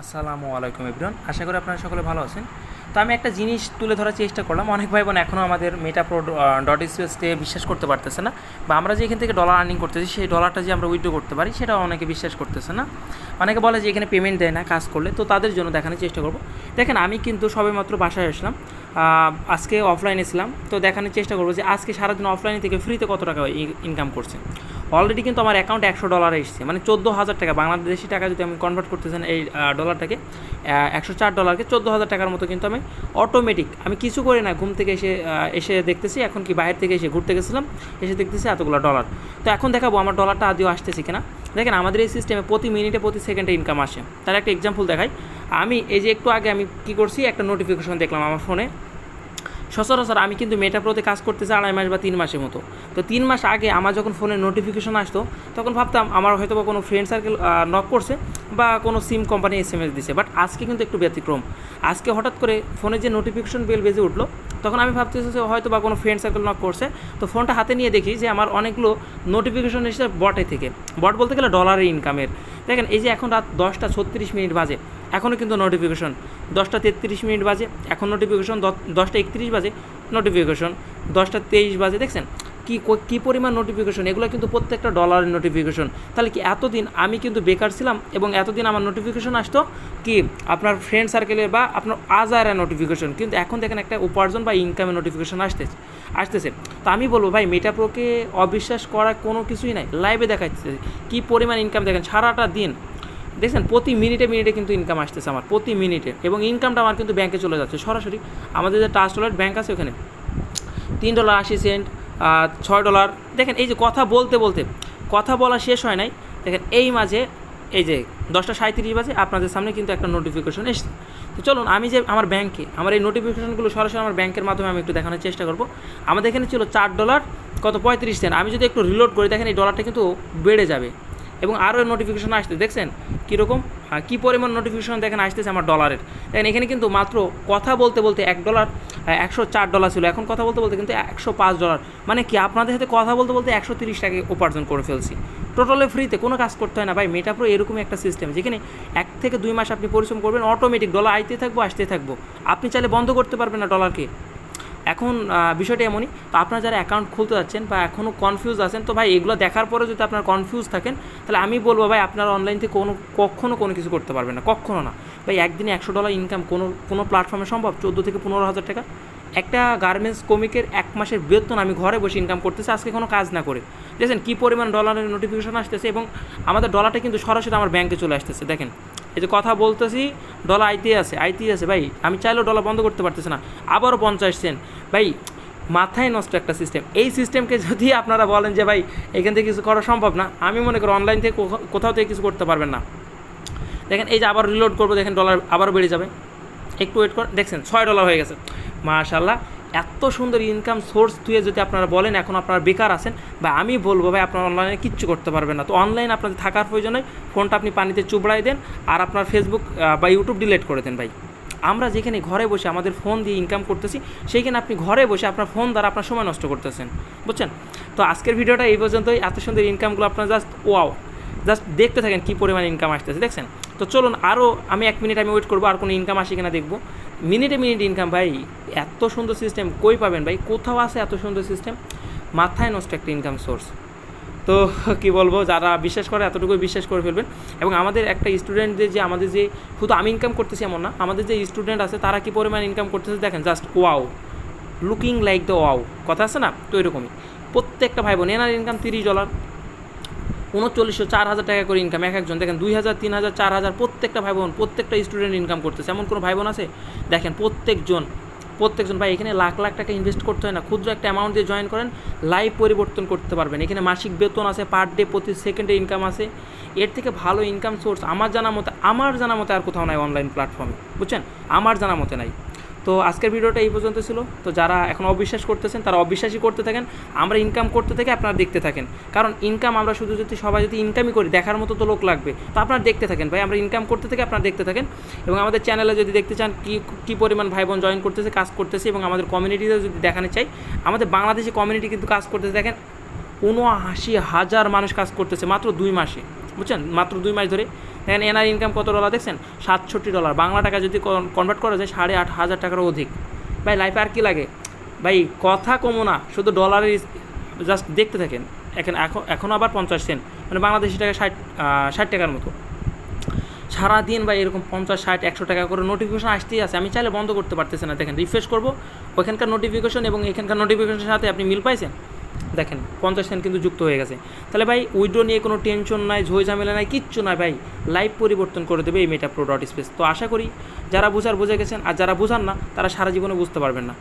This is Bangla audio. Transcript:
আসসালামু আলাইকুম এভরিওয়ান, আশা করি আপনারা সকলে ভালো আছেন। তো আমি একটা জিনিস তুলে ধরার চেষ্টা করলাম। অনেক ভাই বোন এখনও আমাদের মেটাপ্রো .ইসিএসকে বিশ্বাস করতে পারতেছে না, বা আমরা যে এখান থেকে ডলার আর্নিং করতেছি সেই ডলারটা যে আমরা উইথড্র করতে পারি সেটা অনেকে বিশ্বাস করতেছে না। অনেকে বলে যে এখানে পেমেন্ট দেয় না কাজ করলে, তো তাদের জন্য দেখানোর চেষ্টা করব। দেখেন, আমি কিন্তু সবেমাত্র বাসায় আসলাম, আজকে অফলাইনে ছিলাম, তো দেখানোর চেষ্টা করবো যে আজকে সারাদিন অফলাইনে থেকে ফ্রিতে কত টাকা ইনকাম করছে। অলরেডি কিন্তু আমার অ্যাকাউন্টে $100 এসেছে, মানে 14,000 টাকা বাংলাদেশি টাকা যদি আমি কনভার্ট করতেছেন এই ডলারটাকে, $104কে 14,000 টাকার মতো কিন্তু আমি অটোমেটিক, আমি কিছু করি না, ঘুম থেকে এসে দেখতেছি, এখন কি বাইরে থেকে এসে ঘুরতে গেছিলাম, এসে দেখতেছি এতগুলো ডলার। তো এখন দেখাবো আমার ডলারটা আদিও আসতেছে কিনা। দেখেন, আমাদের এই সিস্টেমে প্রতি মিনিটে প্রতি সেকেন্ডে ইনকাম আসে। তার একটা এক্সাম্পল দেখাই। আমি এই যে একটু আগে আমি কী করছি, একটা নোটিফিকেশন দেখলাম আমার ফোনে। সচরাচর আমি কিন্তু মেটাপ্রোতে কাজ করতেছি 2.5 মাস বা 3 মাসের মতো। তো 3 মাস আগে আমার যখন ফোনে নোটিফিকেশন আসতো, তখন ভাবতাম আমার হয়তো বা কোনো ফ্রেন্ড সার্কেল নক করছে বা কোনো সিম কোম্পানি SMS দিছে। বাট আজকে কিন্তু একটু ব্যতিক্রম। আজকে হঠাৎ করে ফোনে যে নোটিফিকেশন বেল বেজে উঠলো, তখন আমি ভাবতেছি যে হয়তো বা কোনো ফ্রেন্ড সার্কেল নক করছে। তো ফোনটা হাতে নিয়ে দেখি যে আমার অনেকগুলো নোটিফিকেশন এসেছে বটে থেকে। বট বলতে গেলে ডলারের ইনকামের। দেখেন, এই যে এখন রাত 10টা 36 মিনিট বাজে, এখনও কিন্তু নোটিফিকেশন। 10টা 33 মিনিট বাজে, এখন নোটিফিকেশন। 10টা 31 বাজে নোটিফিকেশন। 10টা 23 বাজে। দেখছেন কী পরিমাণ নোটিফিকেশন, এগুলো কিন্তু প্রত্যেকটা ডলারের নোটিফিকেশন। তাহলে কি এতদিন আমি কিন্তু বেকার ছিলাম, এবং এতদিন আমার নোটিফিকেশন আসতো কি আপনার ফ্রেন্ড সার্কেলের বা আপনার আজারের নোটিফিকেশন, কিন্তু এখন দেখেন একটা উপার্জন বা ইনকামের নোটিফিকেশন আসতেছে। তো আমি বলবো ভাই, মেটাপ্রোকে অবিশ্বাস করা কোনো কিছুই নাই। লাইভে দেখাচ্ছে কী পরিমাণ ইনকাম। দেখেন, সারাটা দিন দেখছেন প্রতি মিনিটে মিনিটে কিন্তু ইনকাম আসতেছে আমার, প্রতি মিনিটে। এবং ইনকামটা আমার কিন্তু ব্যাংকে চলে যাচ্ছে সরাসরি। আমাদের যে ট্রাস্ট ওয়ালেট ব্যাংক আছে, ওখানে $3.80, $6। দেখেন, এই যে কথা বলতে বলতে কথা বলা শেষ হয় নাই। দেখেন, এই মাঝে এই যে 10টা 37 বাজে আপনাদের সামনে কিন্তু একটা নোটিফিকেশন এসছে। তো চলুন, আমি যে আমার ব্যাংকে আমার এই নোটিফিকেশনগুলো সরাসরি আমার ব্যাংকের মাধ্যমে আমি একটু দেখানোর চেষ্টা করব। আমাদের এখানে ছিল $4 কত 35 সেন্ট। আমি যদি একটু রিলোড করি, দেখেন এই ডলারটা কিন্তু বেড়ে যাবে, এবং আরও নোটিফিকেশন আসতে দেখছেন কীরকম, কী পরিমাণ নোটিফিকেশন দেখেন আসতেছে আমার ডলারের। দেখেন, এখানে কিন্তু মাত্র কথা বলতে বলতে $1 $104 ছিল, এখন কথা বলতে বলতে কিন্তু $105। মানে কি, আপনাদের সাথে কথা বলতে বলতে 130 টাকা উপার্জন করে ফেলছি টোটালে ফ্রিতে, কোনো কাজ করতে হয় না ভাই। মেটাপ্রো এরকমই একটা সিস্টেম, যেখানে 1 থেকে 2 মাস আপনি পরিশ্রম করবেন, অটোমেটিক ডলার আইতে থাকবো আসতে থাকবো। আপনি চাইলে বন্ধ করতে পারবেন না ডলারকে। এখন বিষয়টা এমনই। তো আপনারা যারা অ্যাকাউন্ট খুলতে যাচ্ছেন বা এখনও কনফিউজ আছেন, তো ভাই এগুলো দেখার পরে যদি আপনারা কনফিউজ থাকেন, তাহলে আমি বলবো ভাই, আপনারা অনলাইন থেকে কখনো কোনো কিছু করতে পারবেন না, কখনো না ভাই। একদিনে $100 ইনকাম কোনো প্ল্যাটফর্মে সম্ভব? 14 থেকে 15 হাজার টাকা একটা গার্মেন্টস কমিকের 1 মাসের বেতন আমি ঘরে বসে ইনকাম করতেছি, আজকে কোনো কাজ না করে। দেখেন কী পরিমাণ ডলারের নোটিফিকেশন আসতেছে, এবং আমাদের ডলারটা কিন্তু সরাসরি আমার ব্যাংকে চলে আসতেছে। দেখেন, এই যে কথা বলতেছি, ডলার আইতেই আছে ভাই। আমি চাইলেও ডলার বন্ধ করতে পারতেছি না। আবারও 50 সেন্ট ভাই। মাথায় নষ্ট একটা সিস্টেম। এই সিস্টেমকে যদি আপনারা বলেন যে ভাই এখান থেকে কিছু করা সম্ভব না, আমি মনে করি অনলাইন থেকে কোথাও থেকে কিছু করতে পারবেন না। দেখেন, এই যে আবার রিলোড করবো, দেখেন ডলার আবারও বেড়ে যাবে। একটু ওয়েট কর, দেখছেন $6 হয়ে গেছে। মাশাআল্লাহ, এত সুন্দর ইনকাম সোর্স তুই যদি আপনারা বলেন এখন আপনারা বেকার আছেন, বা আমি বলবো ভাই আপনারা অনলাইনে কিচ্ছু করতে পারবেন না। তো অনলাইন আপনাদের থাকার প্রয়োজন নেই, ফোনটা আপনি পানিতে চুবড়াই দেন, আর আপনার ফেসবুক বা ইউটিউব ডিলিট করে দেন ভাই। আমরা যেখানে ঘরে বসে আমাদের ফোন দিয়ে ইনকাম করতেছি, সেইখানে আপনি ঘরে বসে আপনার ফোন দ্বারা আপনার সময় নষ্ট করতেছেন, বুঝছেন? তো আজকের ভিডিওটা এই পর্যন্তই। এত সুন্দর ইনকামগুলো আপনারা জাস্ট দেখতে থাকেন কী পরিমাণ ইনকাম আসতেছে, দেখছেন? তো চলুন, আরও আমি 1 মিনিট আমি ওয়েট করবো, আর কোনো ইনকাম আসে কিনা দেখবো। মিনিটে মিনিট ইনকাম ভাই। এত সুন্দর সিস্টেম কই পাবেন ভাই? কোথাও আছে এত সুন্দর সিস্টেম? মাথায় নষ্ট একটা ইনকাম সোর্স। তো কী বলবো, যারা বিশ্বাস করে এতটুকুই বিশ্বাস করে ফেলবেন। এবং আমাদের একটা স্টুডেন্টদের যে আমাদের যে শুধু আমি ইনকাম করতেছি এমন না, আমাদের যে স্টুডেন্ট আছে তারা কী পরিমাণ ইনকাম করতেছে দেখেন, just wow, looking like the wow, কথা আছে না? তো এরকমই প্রত্যেকটা ভাই বোন। এনার ইনকাম $30, 3900, 4000 টাকা করে ইনকাম একজন। দেখেন 2000, 3000, 4000 প্রত্যেকটা ভাই বোন, প্রত্যেকটা স্টুডেন্ট ইনকাম করতেছে। এমন কোনো ভাই বোন আছে? দেখেন প্রত্যেকজন ভাই, এখানে লাখ লাখ টাকা ইনভেস্ট করতে হয় না। ক্ষুদ্র একটা অ্যামাউন্ট দিয়ে জয়েন করেন, লাইফ পরিবর্তন করতে পারবেন। এখানে মাসিক বেতন আছে, পার ডে প্রতি সেকেন্ডে ইনকাম আছে। এর থেকে ভালো ইনকাম সোর্স আমার জানা মতে আর কোথাও নাই অনলাইন প্ল্যাটফর্মে, বুঝছেন? আমার জানা মতে নাই। তো আজকের ভিডিওটা এই পর্যন্ত ছিল। তো যারা এখন অবিশ্বাস করতেছেন তারা অবিশ্বাসই করতে থাকেন, আমরা ইনকাম করতে থাকি, আপনারা দেখতে থাকেন। কারণ ইনকাম আমরা শুধু যদি সবাই যদি ইনকামই করি, দেখার মতো তো লোক লাগবে। তো আপনারা দেখতে থাকেন ভাই, আমরা ইনকাম করতে থাকি, আপনারা দেখতে থাকেন। এবং আমাদের চ্যানেলে যদি দেখতে চান কী পরিমাণ ভাই বোন জয়েন করতেছে, কাজ করতেছে, এবং আমাদের কমিউনিটিতে যদি দেখাতে চাই, আমাদের বাংলাদেশি কমিউনিটি কিন্তু কাজ করতেছে। দেখেন 79,000 মানুষ কাজ করতেছে মাত্র 2 মাসে, বুঝছেন? মাত্র 2 মাস ধরে দেখেন এনার ইনকাম কত ডলার দেখছেন, $67। বাংলা টাকা যদি কনভার্ট করা যায় 8,500 টাকারও অধিক। ভাই লাইফে আর কি লাগে ভাই, কথা কমো না, শুধু ডলারের জাস্ট দেখতে থাকেন। এখন আবার 50 সেন্ট, মানে বাংলাদেশি টাকা 60 টাকার মতো। সারাদিন ভাই এরকম 50, 60, 100 টাকা করে নোটিফিকেশন আসতেই আছে। আমি চাইলে বন্ধ করতে পারতেছি না। দেখেন রিফ্রেশ করবো, ওইখানকার নোটিফিকেশন এবং এখানকার নোটিফিকেশনের সাথে আপনি মিল পাইছেন, দেখেন 50 সেন্ট কিন্তু যুক্ত হয়ে গেছে। তাহলে ভাই উইড্রো নিয়ে কোনো টেনশন নাই, ঝই ঝামেলা নাই, কিচ্ছু নাই ভাই। লাইফ পরিবর্তন করে দেবে এই মেটাপ্রো ডট স্পেস। তো আশা করি যারা বুঝে গেছেন, আর যারা বুঝান না তারা সারা জীবনে বুঝতে পারবেন না।